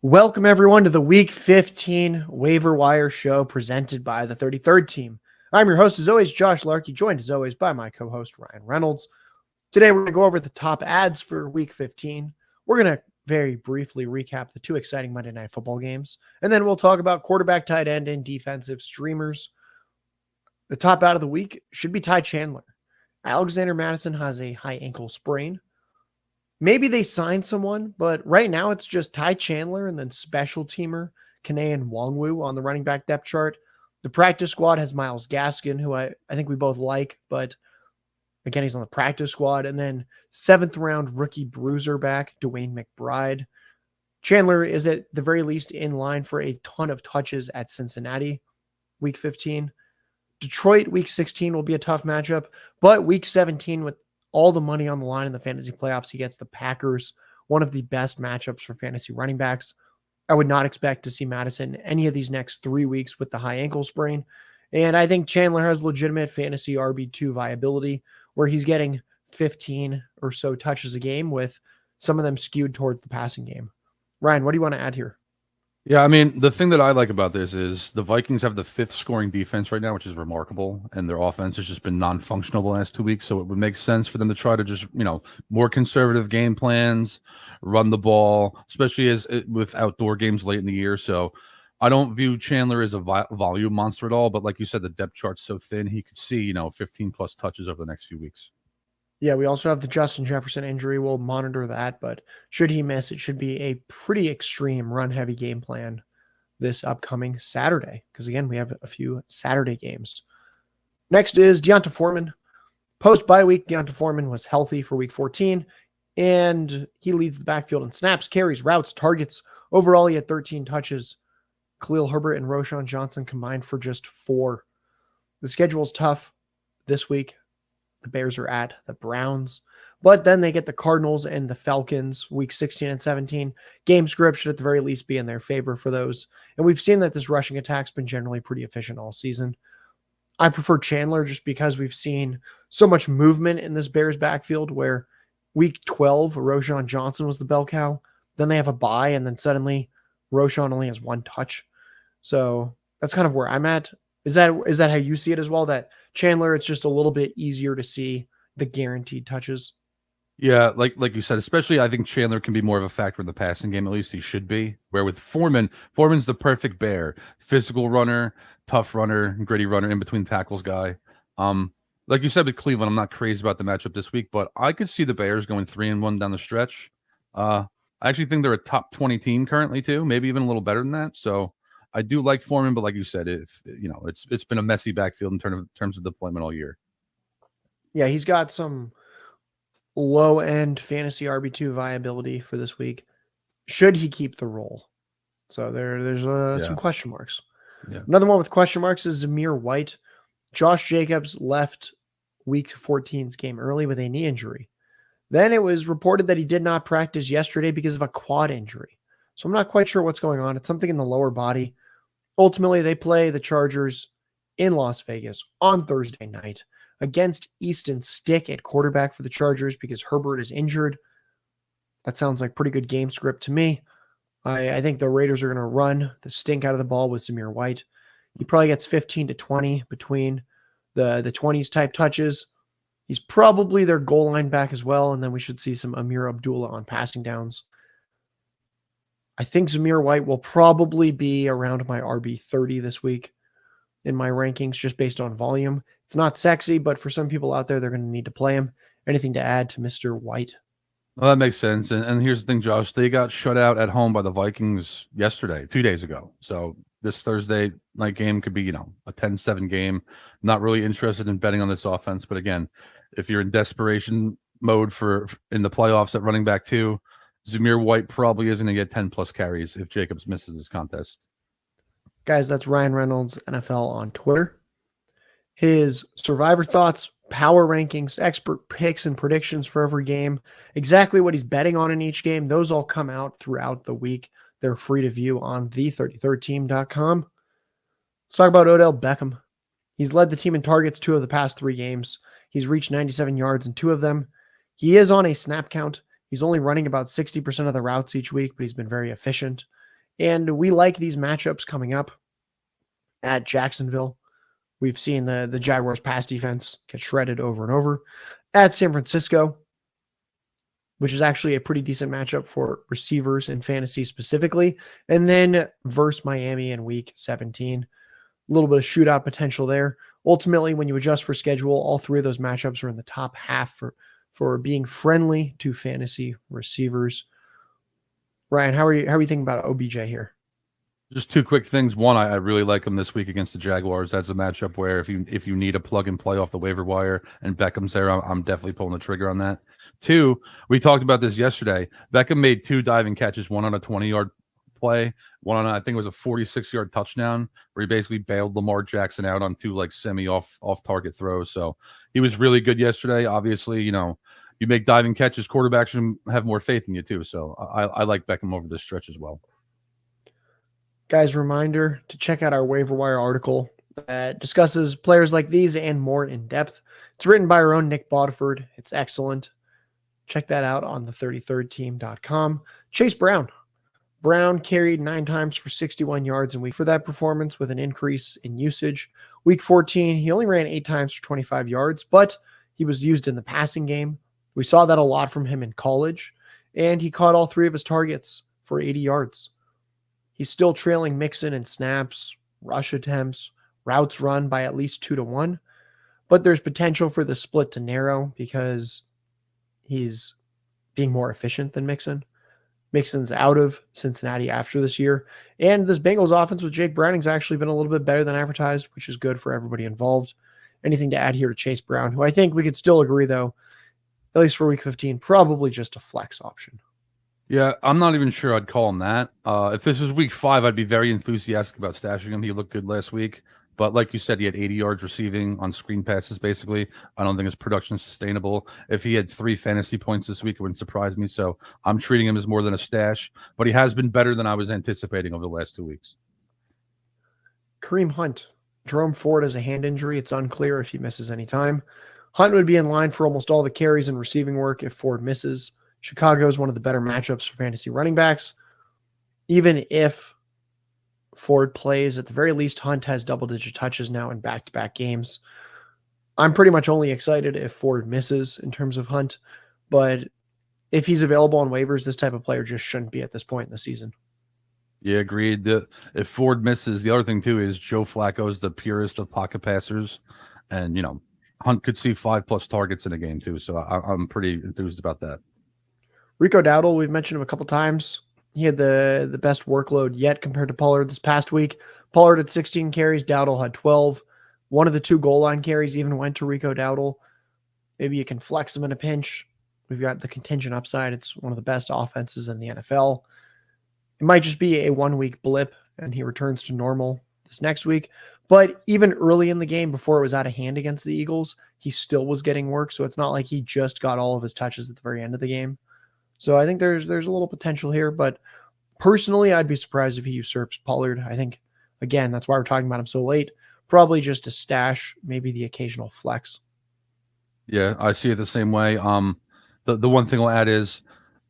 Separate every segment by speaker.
Speaker 1: Welcome, everyone, to the Week 15 Waiver Wire Show presented by the 33rd Team. I'm your host, as always, Josh Larky, joined as always by my co-host, Ryan Reynolds. Today, we're going to go over the top ads for Week 15. We're going to very briefly recap the two exciting Monday Night Football games, and then we'll talk about quarterback, tight end, and defensive streamers. The top ad of the week should be Ty Chandler. Alexander Madison has a high ankle sprain. Maybe they sign someone, but right now it's just Ty Chandler and then special teamer Kane Nwangwu on the running back depth chart. The practice squad has Myles Gaskin, who I think we both like, but again, he's on the practice squad. And then 7th round rookie bruiser back, Dwayne McBride. Chandler is at the very least in line for a ton of touches at Cincinnati, Week 15. Detroit, Week 16 will be a tough matchup, but Week 17 with all the money on the line in the fantasy playoffs, he gets the Packers, one of the best matchups for fantasy running backs. I would not expect to see Madison any of these next 3 weeks with the high ankle sprain. And I think Chandler has legitimate fantasy RB2 viability where he's getting 15 or so touches a game with some of them skewed towards the passing game. Ryan, what do you want to add here?
Speaker 2: Yeah, I mean, the thing that I like about this is the Vikings have the 5th scoring defense right now, which is remarkable, and their offense has just been non-functional the last 2 weeks, so it would make sense for them to try to just, more conservative game plans, run the ball, especially with outdoor games late in the year. So I don't view Chandler as a volume monster at all, but like you said, the depth chart's so thin, he could see, 15-plus touches over the next few weeks.
Speaker 1: Yeah, we also have the Justin Jefferson injury. We'll monitor that, but should he miss, it should be a pretty extreme run-heavy game plan this upcoming Saturday, because, again, we have a few Saturday games. Next is D'Onta Foreman. Post-bye week, D'Onta Foreman was healthy for Week 14, and he leads the backfield in snaps, carries, routes, targets. Overall, he had 13 touches. Khalil Herbert and Roschon Johnson combined for just 4. The schedule's tough this week. The Bears are at the Browns, but then they get the Cardinals and the Falcons Week 16 and 17. Game script should at the very least be in their favor for those. And we've seen that this rushing attack's been generally pretty efficient all season. I prefer Chandler just because we've seen so much movement in this Bears backfield where Week 12, Roschon Johnson was the bell cow. Then they have a bye, and then suddenly Roschon only has 1 touch. So that's kind of where I'm at. Is that how you see it as well? That Chandler, it's just a little bit easier to see the guaranteed touches.
Speaker 2: Yeah, like you said, especially I think Chandler can be more of a factor in the passing game. At least he should be. Where with Foreman's the perfect bear, physical runner, tough runner, gritty runner, in between tackles guy. Like you said with Cleveland, I'm not crazy about the matchup this week, but I could see the Bears going 3-1 down the stretch. I actually think they're a top 20 team currently too, maybe even a little better than that. So I do like Foreman, but like you said, it's been a messy backfield in terms of deployment all year.
Speaker 1: Yeah, he's got some low-end fantasy RB2 viability for this week. Should he keep the role? So there's some question marks.
Speaker 2: Yeah.
Speaker 1: Another one with question marks is Zamir White. Josh Jacobs left Week 14's game early with a knee injury. Then it was reported that he did not practice yesterday because of a quad injury. So I'm not quite sure what's going on. It's something in the lower body. Ultimately, they play the Chargers in Las Vegas on Thursday night against Easton Stick at quarterback for the Chargers because Herbert is injured. That sounds like pretty good game script to me. I think the Raiders are going to run the stink out of the ball with Zamir White. He probably gets 15 to 20 between the 20s type touches. He's probably their goal line back as well, and then we should see some Amir Abdullah on passing downs. I think Zamir White will probably be around my RB30 this week in my rankings just based on volume. It's not sexy, but for some people out there, they're going to need to play him. Anything to add to Mr. White?
Speaker 2: Well, that makes sense. And here's the thing, Josh. They got shut out at home by the Vikings yesterday, 2 days ago. So this Thursday night game could be, a 10-7 game. Not really interested in betting on this offense. But again, if you're in desperation mode in the playoffs at running back 2, Zamir White probably isn't going to get 10-plus carries if Jacobs misses this contest.
Speaker 1: Guys, that's Ryan Reynolds, NFL on Twitter. His survivor thoughts, power rankings, expert picks, and predictions for every game, exactly what he's betting on in each game, those all come out throughout the week. They're free to view on the33rdteam.com. Let's talk about Odell Beckham. He's led the team in targets 2 of the past 3 games. He's reached 97 yards in 2 of them. He is on a snap count. He's only running about 60% of the routes each week, but he's been very efficient. And we like these matchups coming up at Jacksonville. We've seen the Jaguars' pass defense get shredded over and over. At San Francisco, which is actually a pretty decent matchup for receivers in fantasy specifically. And then versus Miami in week 17. A little bit of shootout potential there. Ultimately, when you adjust for schedule, all three of those matchups are in the top half for being friendly to fantasy receivers. Ryan, how are you thinking about OBJ here?
Speaker 2: Just two quick things. One, I really like him this week against the Jaguars. That's a matchup where if you need a plug and play off the waiver wire and Beckham's there, I'm definitely pulling the trigger on that. Two, we talked about this yesterday. Beckham made 2 diving catches, one on a 20-yard play, one on I think it was a 46-yard touchdown where he basically bailed Lamar Jackson out on 2 like semi off target throws. So he was really good yesterday. Obviously, you make diving catches, quarterbacks should have more faith in you too. So I like Beckham over this stretch as well.
Speaker 1: Guys, reminder to check out our waiver wire article that discusses players like these and more in depth. It's written by our own Nick Bodford. It's excellent. Check that out on the 33rdteam.com. Chase Brown. Brown carried 9 times for 61 yards in week for that performance with an increase in usage. Week 14, he only ran 8 times for 25 yards, but he was used in the passing game. We saw that a lot from him in college, and he caught all 3 of his targets for 80 yards. He's still trailing Mixon in snaps, rush attempts, routes run by at least 2-1, but there's potential for the split to narrow because he's being more efficient than Mixon. Mixon's out of Cincinnati after this year, and this Bengals offense with Jake Browning's actually been a little bit better than advertised, which is good for everybody involved. Anything to add here to Chase Brown, who I think we could still agree, though, at least for week 15, probably just a flex option.
Speaker 2: Yeah, I'm not even sure I'd call him that. If this was week 5, I'd be very enthusiastic about stashing him. He looked good last week. But like you said, he had 80 yards receiving on screen passes, basically. I don't think his production is sustainable. If he had 3 fantasy points this week, it wouldn't surprise me. So I'm treating him as more than a stash. But he has been better than I was anticipating over the last 2 weeks.
Speaker 1: Kareem Hunt. Jerome Ford has a hand injury. It's unclear if he misses any time. Hunt would be in line for almost all the carries and receiving work if Ford misses. Chicago is one of the better matchups for fantasy running backs. Even if Ford plays, at the very least, Hunt has double-digit touches now in back-to-back games. I'm pretty much only excited if Ford misses in terms of Hunt, but if he's available on waivers, this type of player just shouldn't be at this point in the season.
Speaker 2: Yeah, agreed. If Ford misses, the other thing, too, is Joe Flacco is the purest of pocket passers, and, Hunt could see 5+ targets in a game, too, so I'm pretty enthused about that.
Speaker 1: Rico Dowdle, we've mentioned him a couple times. He had the best workload yet compared to Pollard this past week. Pollard had 16 carries. Dowdle had 12. One of the 2 goal line carries even went to Rico Dowdle. Maybe you can flex him in a pinch. We've got the contingent upside. It's one of the best offenses in the NFL. It might just be a 1-week blip, and he returns to normal this next week. But even early in the game, before it was out of hand against the Eagles, he still was getting work. So it's not like he just got all of his touches at the very end of the game. So I think there's a little potential here, but personally, I'd be surprised if he usurps Pollard. I think, again, that's why we're talking about him so late. Probably just a stash, maybe the occasional flex.
Speaker 2: Yeah, I see it the same way. The one thing I'll add is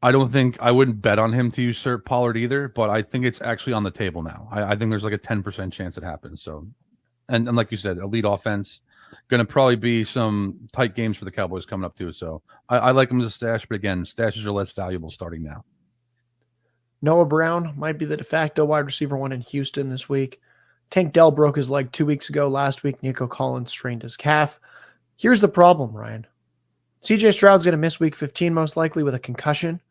Speaker 2: I wouldn't bet on him to usurp Pollard either, but I think it's actually on the table now. I think there's like a 10% chance it happens. So, and like you said, elite offense. Going to probably be some tight games for the Cowboys coming up too. So I like him as a stash, but again, stashes are less valuable starting now.
Speaker 1: Noah Brown might be the de facto wide receiver 1 in Houston this week. Tank Dell broke his leg 2 weeks ago. Last week, Nico Collins strained his calf. Here's the problem, Ryan. CJ Stroud's going to miss week 15 most likely with a concussion.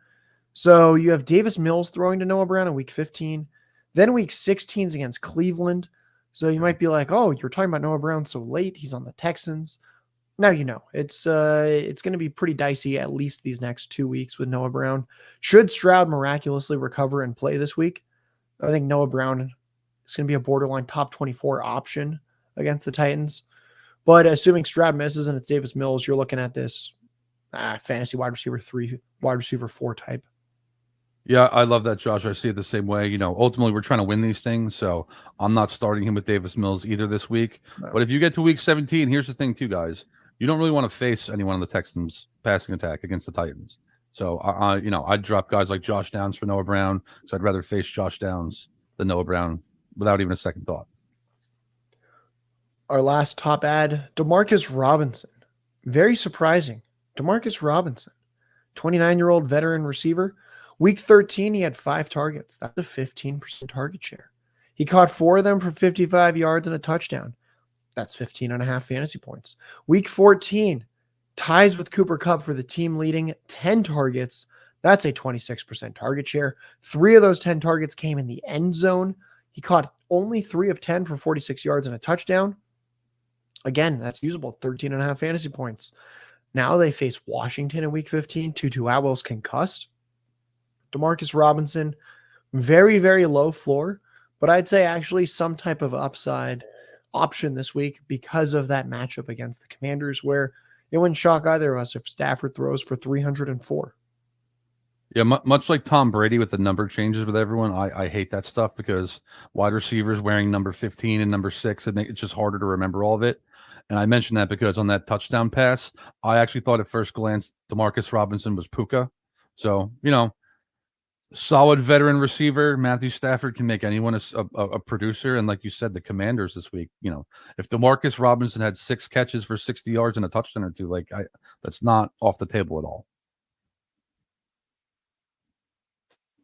Speaker 1: So you have Davis Mills throwing to Noah Brown in week 15. Then week 16 is against Cleveland. So you might be like, oh, you're talking about Noah Brown so late. He's on the Texans. Now you know. It's going to be pretty dicey at least these next 2 weeks with Noah Brown. Should Stroud miraculously recover and play this week, I think Noah Brown is going to be a borderline top 24 option against the Titans. But assuming Stroud misses and it's Davis Mills, you're looking at this fantasy wide receiver 3, wide receiver 4 type.
Speaker 2: Yeah, I love that, Josh. I see it the same way. Ultimately, we're trying to win these things, so I'm not starting him with Davis Mills either this week. No. But if you get to week 17, here's the thing too, guys. You don't really want to face anyone on the Texans' passing attack against the Titans. So I'd drop guys like Josh Downs for Noah Brown. So I'd rather face Josh Downs than Noah Brown without even a second thought.
Speaker 1: Our last top ad, Demarcus Robinson. Very surprising. Demarcus Robinson, 29-year-old veteran receiver. Week 13, he had 5 targets. That's a 15% target share. He caught 4 of them for 55 yards and a touchdown. That's 15.5 fantasy points. Week 14, ties with Cooper Kupp for the team leading 10 targets. That's a 26% target share. 3 of those 10 targets came in the end zone. He caught only 3 of 10 for 46 yards and a touchdown. Again, that's usable, 13.5 fantasy points. Now they face Washington in week 15. Tutu Atwell's concussed. Demarcus Robinson, very, very low floor, but I'd say actually some type of upside option this week because of that matchup against the Commanders, where it wouldn't shock either of us if Stafford throws for 304.
Speaker 2: Yeah, much like Tom Brady with the number changes with everyone, I hate that stuff because wide receivers wearing number 15 and number 6, it's just harder to remember all of it. And I mentioned that because on that touchdown pass, I actually thought at first glance Demarcus Robinson was Puka. So, solid veteran receiver. Matthew Stafford can make anyone a producer. And like you said, the Commanders this week, if Demarcus Robinson had 6 catches for 60 yards and a touchdown or 2, that's not off the table at all.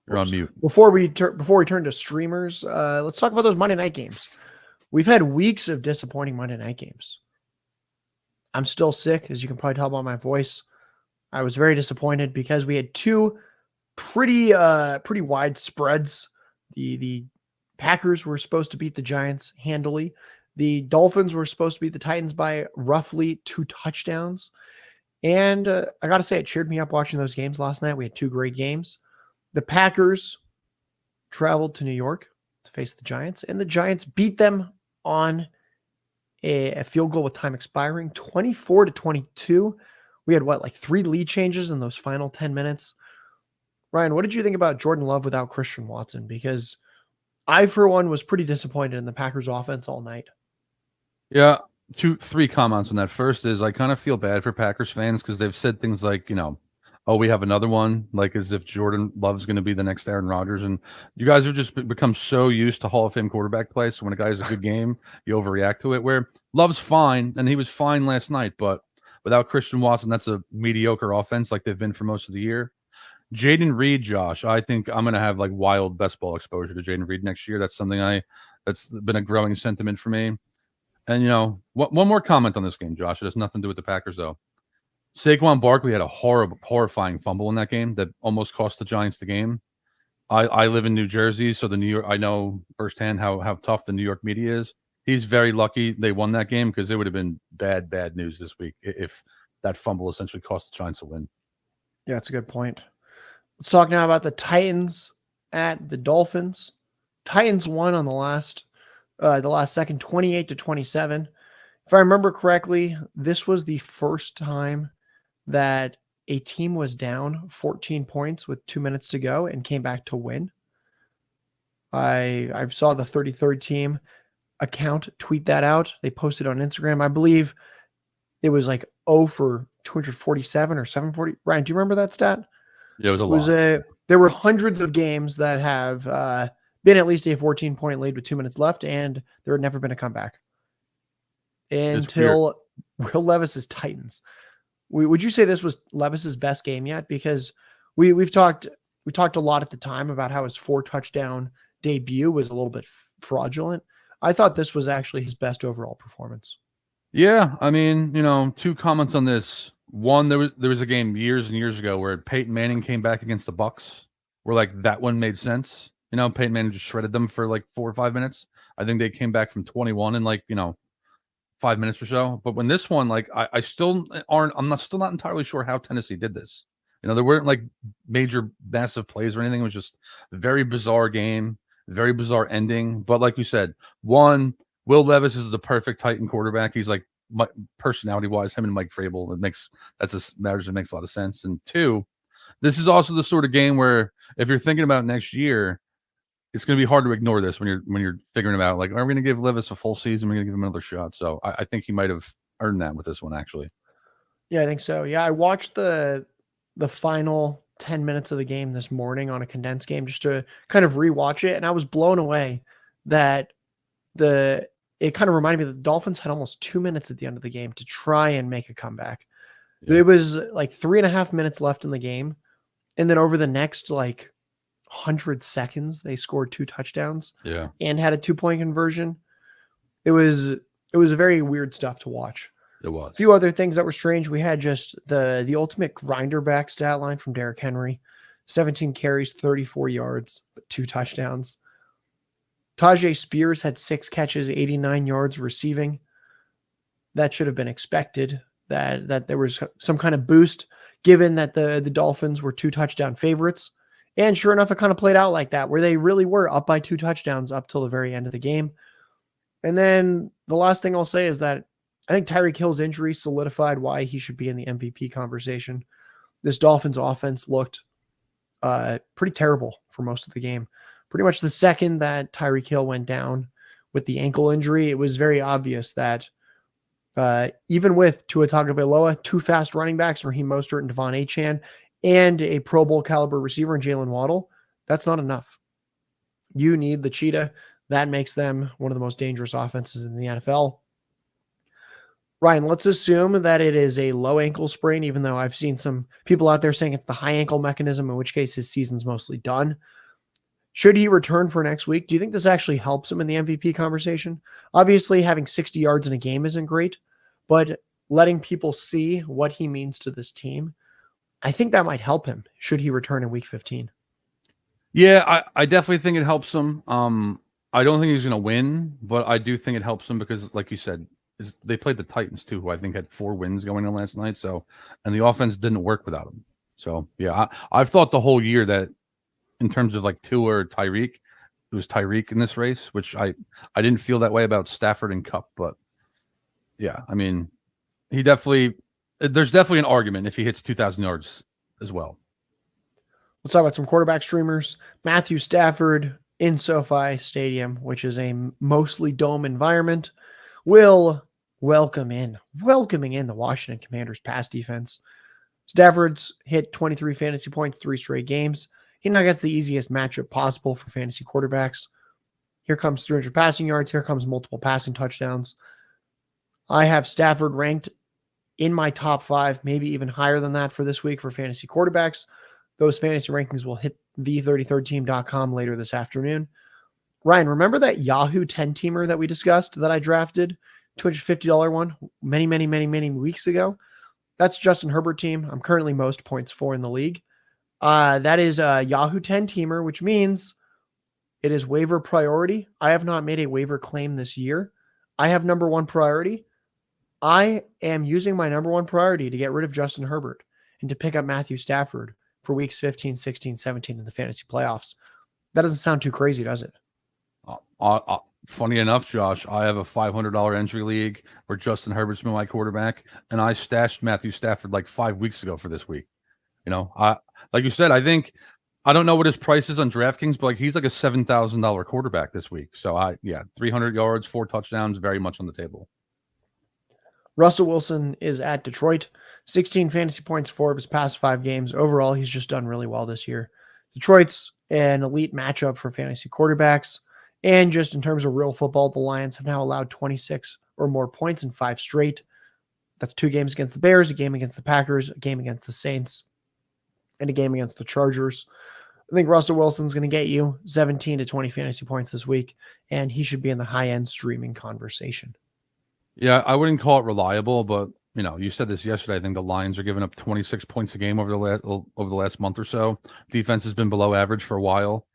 Speaker 2: You're on mute.
Speaker 1: Before we turn to streamers, let's talk about those Monday night games. We've had weeks of disappointing Monday night games. I'm still sick, as you can probably tell by my voice. I was very disappointed because we had 2 pretty wide spreads. The Packers were supposed to beat the Giants handily. The Dolphins were supposed to beat the Titans by roughly 2 touchdowns. And I got to say, it cheered me up watching those games last night. We had 2 great games. The Packers traveled to New York to face the Giants, and the Giants beat them on a field goal with time expiring, 24-22. We had 3 lead changes in those final 10 minutes. Ryan, what did you think about Jordan Love without Christian Watson? Because I, for one, was pretty disappointed in the Packers offense all night.
Speaker 2: Yeah, 3 comments on that. First is I kind of feel bad for Packers fans because they've said things like, oh, we have another one, like as if Jordan Love's going to be the next Aaron Rodgers. And you guys have just become so used to Hall of Fame quarterback play. So when a guy has a good game, you overreact to it, where Love's fine, and he was fine last night. But without Christian Watson, that's a mediocre offense like they've been for most of the year. Jaden Reed, Josh, I think I'm going to have wild best ball exposure to Jaden Reed next year. That's something that's been a growing sentiment for me. And, one more comment on this game, Josh. It has nothing to do with the Packers, though. Saquon Barkley had a horrifying fumble in that game that almost cost the Giants the game. I live in New Jersey, so I know firsthand how tough the New York media is. He's very lucky they won that game because it would have been bad news this week if that fumble essentially cost the Giants a win.
Speaker 1: Yeah, that's a good point. Let's talk now about the Titans at the Dolphins. Titans won on the last second, 28-27. If I remember correctly, this was the first time that a team was down 14 points with 2 minutes to go and came back to win. I saw the 33rd team account tweet that out. They posted on Instagram. I believe it was 0 for 247 or 740. Ryan, do you remember that stat?
Speaker 2: Yeah, it was a lot.
Speaker 1: There were hundreds of games that have been at least a 14-point lead with 2 minutes left, and there had never been a comeback until Will Levis's Titans. Would you say this was Levis's best game yet? Because we talked a lot at the time about how his 4-touchdown debut was a little bit fraudulent. I thought this was actually his best overall performance.
Speaker 2: Yeah, I mean, 2 comments on this. One, there was a game years and years ago where Peyton Manning came back against the Bucs, where that one made sense. Peyton Manning just shredded them for 4 or 5 minutes. I think they came back from 21 in 5 minutes or so. But when this one, I still still not entirely sure how Tennessee did this. There weren't major massive plays or anything. It was just a very bizarre game, very bizarre ending. But like you said, one, Will Levis is the perfect Titan quarterback. He's personality wise, him and Mike Vrabel. That makes a lot of sense. And 2, this is also the sort of game where if you're thinking about next year, it's going to be hard to ignore this when you're figuring about are we going to give Levis a full season? We're going to give him another shot. So I think he might have earned that with this one, actually.
Speaker 1: Yeah, I think so. Yeah, I watched the the final 10 minutes of the game this morning on a condensed game just to kind of rewatch it. And I was blown away that it kind of reminded me that the Dolphins had almost 2 minutes at the end of the game to try and make a comeback. Yeah. There was like 3.5 minutes left in the game. And then over the next like 100 seconds, they scored 2 touchdowns and had a 2-point conversion. It was very weird stuff to watch.
Speaker 2: It was.
Speaker 1: A few other things that were strange. We had just the ultimate grinder back stat line from Derrick Henry. 17 carries, 34 yards, 2 touchdowns. Tajay Spears had 6 catches, 89 yards receiving. That should have been expected, that there was some kind of boost given that the Dolphins were 2 touchdown favorites. And sure enough, it kind of played out like that, where they really were up by 2 touchdowns up till the very end of the game. And then the last thing I'll say is that I think Tyreek Hill's injury solidified why he should be in the MVP conversation. This Dolphins offense looked pretty terrible for most of the game. Pretty much the second that Tyreek Hill went down with the ankle injury, it was very obvious that even with Tua Tagovailoa, 2 fast running backs, Raheem Mostert and Devon Achane, and a Pro Bowl caliber receiver in Jalen Waddle, that's not enough. You need the cheetah. That makes them one of the most dangerous offenses in the NFL. Ryan, let's assume that it is a low ankle sprain, even though I've seen some people out there saying it's the high ankle mechanism, in which case his season's mostly done. Should he return for next week? Do you think this actually helps him in the MVP conversation? Obviously, having 60 yards in a game isn't great, but letting people see what he means to this team, I think that might help him should he return in week 15.
Speaker 2: Yeah, I definitely think it helps him. I don't think he's going to win, but I do think it helps him because, like you said, they played the Titans too, who I think had 4 wins going on last night. So, and the offense didn't work without him. So, yeah, I've thought the whole year that in terms of like Tua or Tyreek, it was Tyreek in this race, which I didn't feel that way about Stafford and Kupp. But yeah, I mean, there's definitely an argument if he hits 2,000 yards as well.
Speaker 1: Let's talk about some quarterback streamers. Matthew Stafford in SoFi Stadium, which is a mostly dome environment, will welcoming in the Washington Commanders pass defense. Stafford's hit 23 fantasy points, 3 straight games. He now gets the easiest matchup possible for fantasy quarterbacks. Here comes 300 passing yards. Here comes multiple passing touchdowns. I have Stafford ranked in my top 5, maybe even higher than that for this week for fantasy quarterbacks. Those fantasy rankings will hit the33team.com later this afternoon. Ryan, remember that Yahoo 10-teamer that we discussed that I drafted? $250 one many weeks ago? That's Justin Herbert team. I'm currently most points for in the league. That is a Yahoo 10-teamer, which means it is waiver priority. I have not made a waiver claim this year. I have number 1 priority. I am using my number 1 priority to get rid of Justin Herbert and to pick up Matthew Stafford for weeks 15, 16, 17 in the fantasy playoffs. That doesn't sound too crazy, does it?
Speaker 2: Funny enough, Josh, I have a $500 entry league where Justin Herbert's been my quarterback, and I stashed Matthew Stafford like 5 weeks ago for this week. You know, like you said, I don't know what his price is on DraftKings, but like he's like a $7,000 quarterback this week. So 300 yards, 4 touchdowns, very much on the table.
Speaker 1: Russell Wilson is at Detroit. 16 fantasy points, 4 of his past 5 games. Overall, he's just done really well this year. Detroit's an elite matchup for fantasy quarterbacks. And just in terms of real football, the Lions have now allowed 26 or more points in 5 straight. That's 2 games against the Bears, a game against the Packers, a game against the Saints, and a game against the Chargers. I think Russell Wilson's going to get you 17 to 20 fantasy points this week, and he should be in the high-end streaming conversation.
Speaker 2: Yeah, I wouldn't call it reliable, but you know, you said this yesterday. I think the Lions are giving up 26 points a game over the last month or so. Defense has been below average for a while.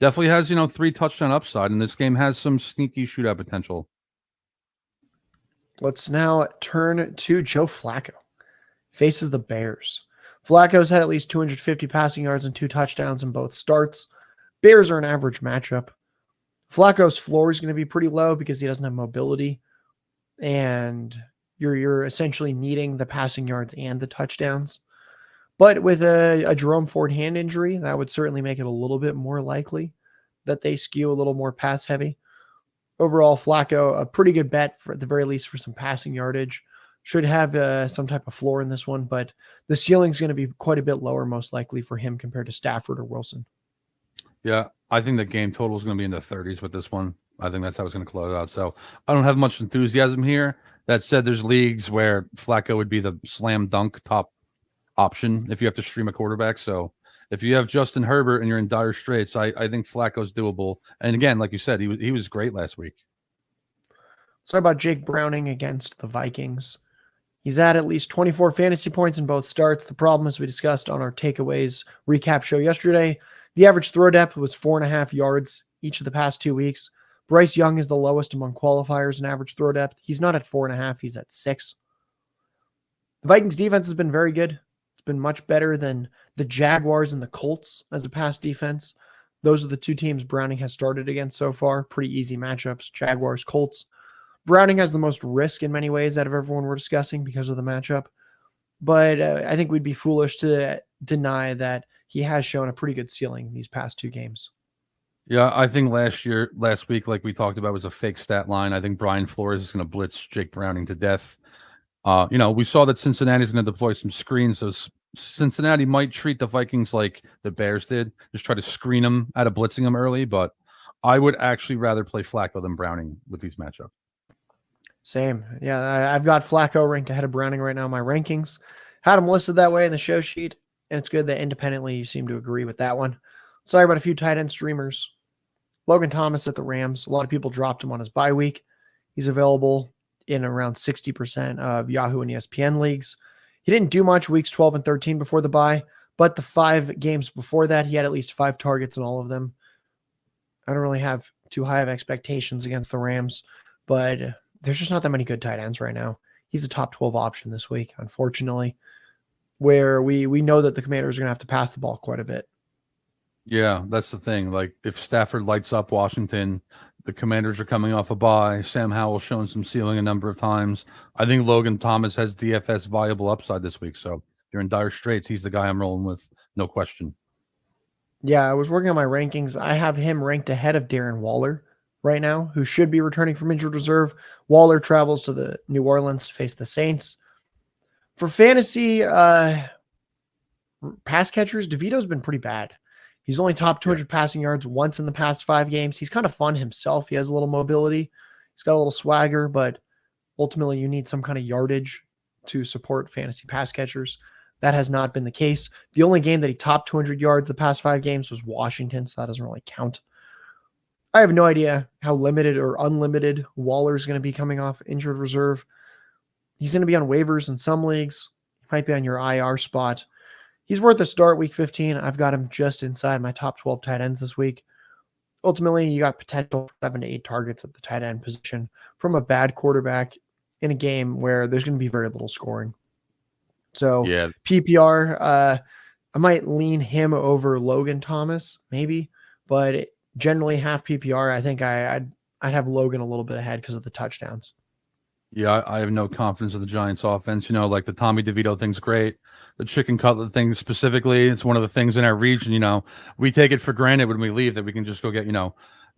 Speaker 2: Definitely has 3 touchdown upside, and this game has some sneaky shootout potential.
Speaker 1: Let's now turn to Joe Flacco. Faces the Bears. Flacco's had at least 250 passing yards and 2 touchdowns in both starts. Bears are an average matchup. Flacco's floor is going to be pretty low because he doesn't have mobility. And you're essentially needing the passing yards and the touchdowns. But with a Jerome Ford hand injury, that would certainly make it a little bit more likely that they skew a little more pass heavy. Overall, Flacco, a pretty good bet for at the very least for some passing yardage. should have some type of floor in this one, but the ceiling's going to be quite a bit lower, most likely, for him compared to Stafford or Wilson.
Speaker 2: Yeah, I think the game total is going to be in the 30s with this one. I think that's how it's going to close out. So I don't have much enthusiasm here. That said, there's leagues where Flacco would be the slam dunk top option if you have to stream a quarterback. So if you have Justin Herbert and you're in dire straits, I think Flacco's doable. And again, like you said, he was great last week.
Speaker 1: Let's talk about Jake Browning against the Vikings. He's at least 24 fantasy points in both starts. The problem, as we discussed on our takeaways recap show yesterday, the average throw depth was 4.5 yards each of the past 2 weeks. Bryce Young is the lowest among qualifiers in average throw depth. He's not at 4.5. He's at 6. The Vikings defense has been very good. It's been much better than the Jaguars and the Colts as a pass defense. Those are the two teams Browning has started against so far. Pretty easy matchups, Jaguars, Colts. Browning has the most risk in many ways out of everyone we're discussing because of the matchup. But I think we'd be foolish to deny that he has shown a pretty good ceiling these past 2 games.
Speaker 2: Yeah, I think last week, like we talked about, was a fake stat line. I think Brian Flores is going to blitz Jake Browning to death. We saw that Cincinnati's going to deploy some screens, so Cincinnati might treat the Vikings like the Bears did, just try to screen them out of blitzing them early. But I would actually rather play Flacco than Browning with these matchups.
Speaker 1: Same. Yeah, I've got Flacco ranked ahead of Browning right now in my rankings. Had him listed that way in the show sheet, and it's good that independently you seem to agree with that one. Sorry about a few tight end streamers. Logan Thomas at the Rams. A lot of people dropped him on his bye week. He's available in around 60% of Yahoo and ESPN leagues. He didn't do much weeks 12 and 13 before the bye, but the 5 games before that, he had at least 5 targets in all of them. I don't really have too high of expectations against the Rams, but there's just not that many good tight ends right now. He's a top 12 option this week, unfortunately, where we know that the Commanders are going to have to pass the ball quite a bit.
Speaker 2: Yeah, that's the thing. Like, if Stafford lights up Washington, the Commanders are coming off a bye. Sam Howell's shown some ceiling a number of times. I think Logan Thomas has DFS viable upside this week. So if you're in dire straits, he's the guy I'm rolling with, no question.
Speaker 1: Yeah, I was working on my rankings. I have him ranked ahead of Darren Waller right now, who should be returning from injured reserve. Waller travels to the New Orleans to face the Saints. For fantasy pass catchers, DeVito's been pretty bad. He's only top 200 passing yards once in the past 5 games. He's kind of fun himself. He has a little mobility. He's got a little swagger, but ultimately you need some kind of yardage to support fantasy pass catchers. That has not been the case. The only game that he topped 200 yards the past 5 games was Washington, so that doesn't really count. I have no idea how limited or unlimited Waller's going to be coming off injured reserve. He's going to be on waivers in some leagues. He might be on your IR spot. He's worth a start week 15. I've got him just inside my top 12 tight ends this week. Ultimately, you got potential for 7 to 8 targets at the tight end position from a bad quarterback in a game where there's going to be very little scoring. So yeah. PPR, I might lean him over Logan Thomas, maybe, but generally half PPR, I think I'd have Logan a little bit ahead because of the touchdowns.
Speaker 2: Yeah, I have no confidence in the Giants offense. Like the Tommy DeVito thing's great. The chicken cutlet thing specifically, it's one of the things in our region, we take it for granted when we leave that we can just go get,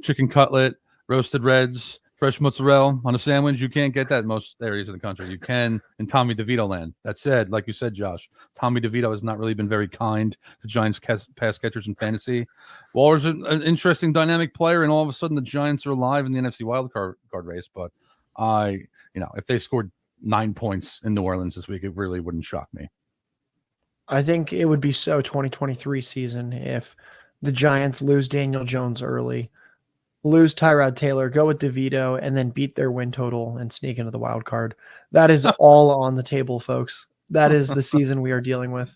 Speaker 2: chicken cutlet, roasted reds, fresh mozzarella on a sandwich. You can't get that in most areas of the country. You can in Tommy DeVito land. That said, like you said, Josh, Tommy DeVito has not really been very kind to Giants pass catchers in fantasy. Waller's an interesting dynamic player, and all of a sudden the Giants are alive in the NFC wildcard race. But if they scored 9 points in New Orleans this week, it really wouldn't shock me.
Speaker 1: I think it would be so 2023 season if the Giants lose Daniel Jones early, lose Tyrod Taylor, go with DeVito, and then beat their win total and sneak into the wild card. That is all on the table, folks. That is the season we are dealing with.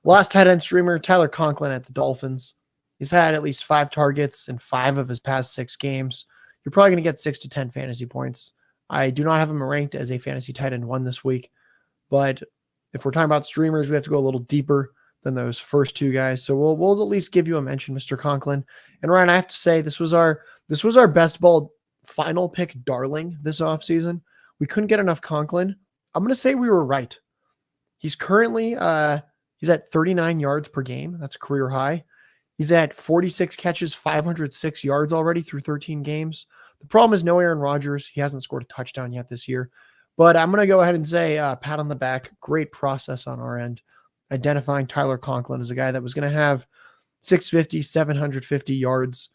Speaker 1: Last tight end streamer, Tyler Conklin at the Dolphins. He's had at least 5 targets in 5 of his past 6 games. You're probably going to get 6 to 10 fantasy points. I do not have him ranked as a fantasy tight end 1 this week, but if we're talking about streamers, we have to go a little deeper than those first 2 guys. So we'll at least give you a mention, Mr. Conklin. And Ryan, I have to say this was our best ball final pick darling this offseason. We couldn't get enough Conklin. I'm going to say we were right. He's currently he's at 39 yards per game. That's a career high. He's at 46 catches, 506 yards already through 13 games. The problem is no Aaron Rodgers. He hasn't scored a touchdown yet this year. But I'm going to go ahead and say pat on the back. Great process on our end. Identifying Tyler Conklin as a guy that was going to have 650, 750 yards,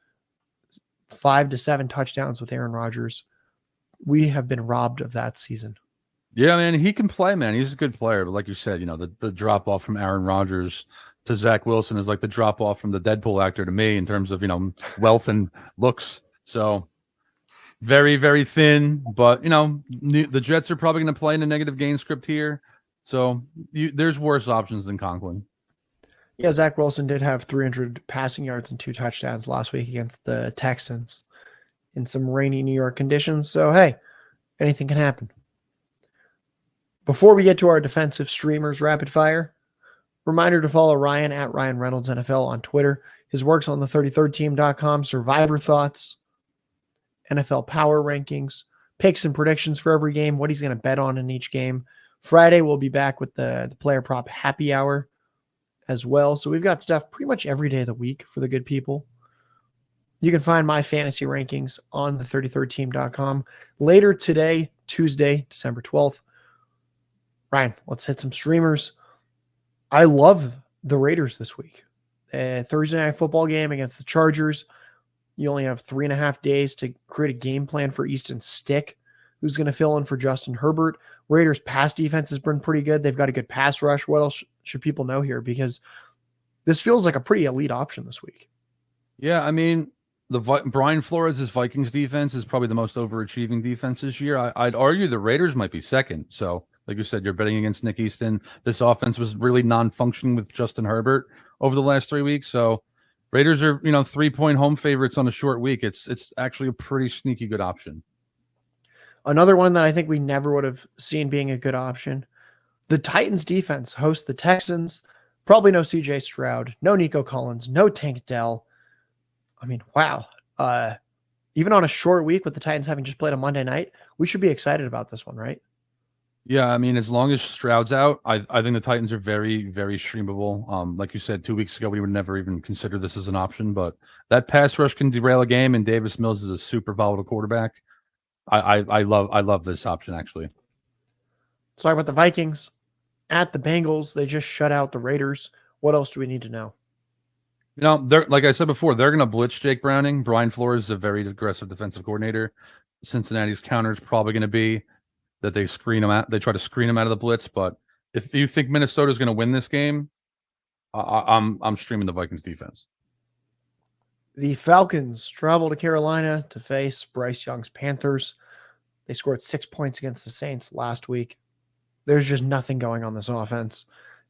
Speaker 1: 5 to 7 touchdowns with Aaron Rodgers. We have been robbed of that season.
Speaker 2: Yeah, man, he can play, man. He's a good player. But like you said, the drop off from Aaron Rodgers to Zach Wilson is like the drop off from the Deadpool actor to me in terms of, wealth and looks. So very, very thin. But, the Jets are probably going to play in a negative gain script here. So there's worse options than Conklin.
Speaker 1: Yeah, Zach Wilson did have 300 passing yards and 2 touchdowns last week against the Texans in some rainy New York conditions. So, hey, anything can happen. Before we get to our defensive streamers rapid fire, reminder to follow Ryan at Ryan Reynolds NFL on Twitter. His works on the 33rdteam.com, Survivor Thoughts, NFL Power Rankings, picks and predictions for every game, what he's going to bet on in each game. Friday, we'll be back with the player prop happy hour as well. So we've got stuff pretty much every day of the week for the good people. You can find my fantasy rankings on the 33rdteam.com. Later today, Tuesday, December 12th. Ryan, let's hit some streamers. I love the Raiders this week. Thursday night football game against the Chargers. You only have 3.5 days to create a game plan for Easton Stick, who's going to fill in for Justin Herbert. Raiders' pass defense has been pretty good. They've got a good pass rush. What else should people know here? Because this feels like a pretty elite option this week.
Speaker 2: Yeah, I mean, Brian Flores' Vikings defense is probably the most overachieving defense this year. I'd argue the Raiders might be second. So, like you said, you're betting against Nick Easton. This offense was really non-functioning with Justin Herbert over the last 3 weeks. So, Raiders are 3-point home favorites on a short week. It's actually a pretty sneaky good option.
Speaker 1: Another one that I think we never would have seen being a good option. The Titans defense hosts the Texans. Probably no CJ Stroud, no Nico Collins, no Tank Dell. I mean, wow. Even on a short week with the Titans having just played a Monday night, we should be excited about this one, right?
Speaker 2: Yeah, I mean, as long as Stroud's out, I think the Titans are very, very streamable. Like you said, 2 weeks ago, we would never even consider this as an option, but that pass rush can derail a game, and Davis Mills is a super volatile quarterback. I love this option, actually.
Speaker 1: Let's talk about the Vikings. At the Bengals, they just shut out the Raiders. What else do we need to know?
Speaker 2: They're, like I said before, they're going to blitz Jake Browning. Brian Flores is a very aggressive defensive coordinator. Cincinnati's counter is probably going to be that they screen him out. They try to screen him out of the blitz. But if you think Minnesota's going to win this game, I'm streaming the Vikings defense.
Speaker 1: The Falcons travel to Carolina to face Bryce Young's Panthers. They scored 6 points against the Saints last week. There's just nothing going on this offense.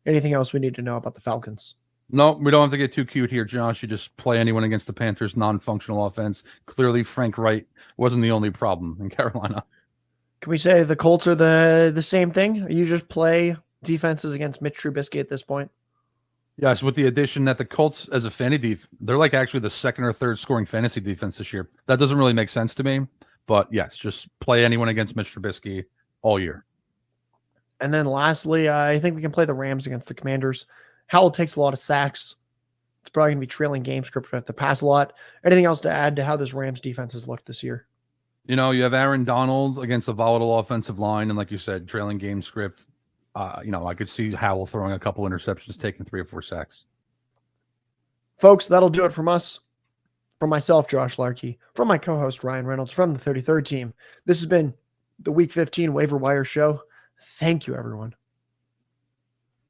Speaker 1: Anything else we need to know about the Falcons?
Speaker 2: No, we don't have to get too cute here, Josh. You just play anyone against the Panthers' non-functional offense. Clearly, Frank Wright wasn't the only problem in Carolina.
Speaker 1: Can we say the Colts are the same thing? You just play defenses against Mitch Trubisky at this point?
Speaker 2: Yes, with the addition that the Colts, as a fantasy they're like actually the second or third scoring fantasy defense this year. That doesn't really make sense to me. But yes, just play anyone against Mitch Trubisky all year.
Speaker 1: And then lastly, I think we can play the Rams against the Commanders. Howell takes a lot of sacks. It's probably going to be trailing game script. We have to pass a lot. Anything else to add to how this Rams defense has looked this year?
Speaker 2: You have Aaron Donald against a volatile offensive line. And like you said, trailing game script. I could see Howell throwing a couple interceptions, taking 3 or 4 sacks.
Speaker 1: Folks, that'll do it from us. From myself, Josh Larky. From my co-host, Ryan Reynolds, from the 33rd team. This has been the Week 15 Waiver Wire Show. Thank you, everyone.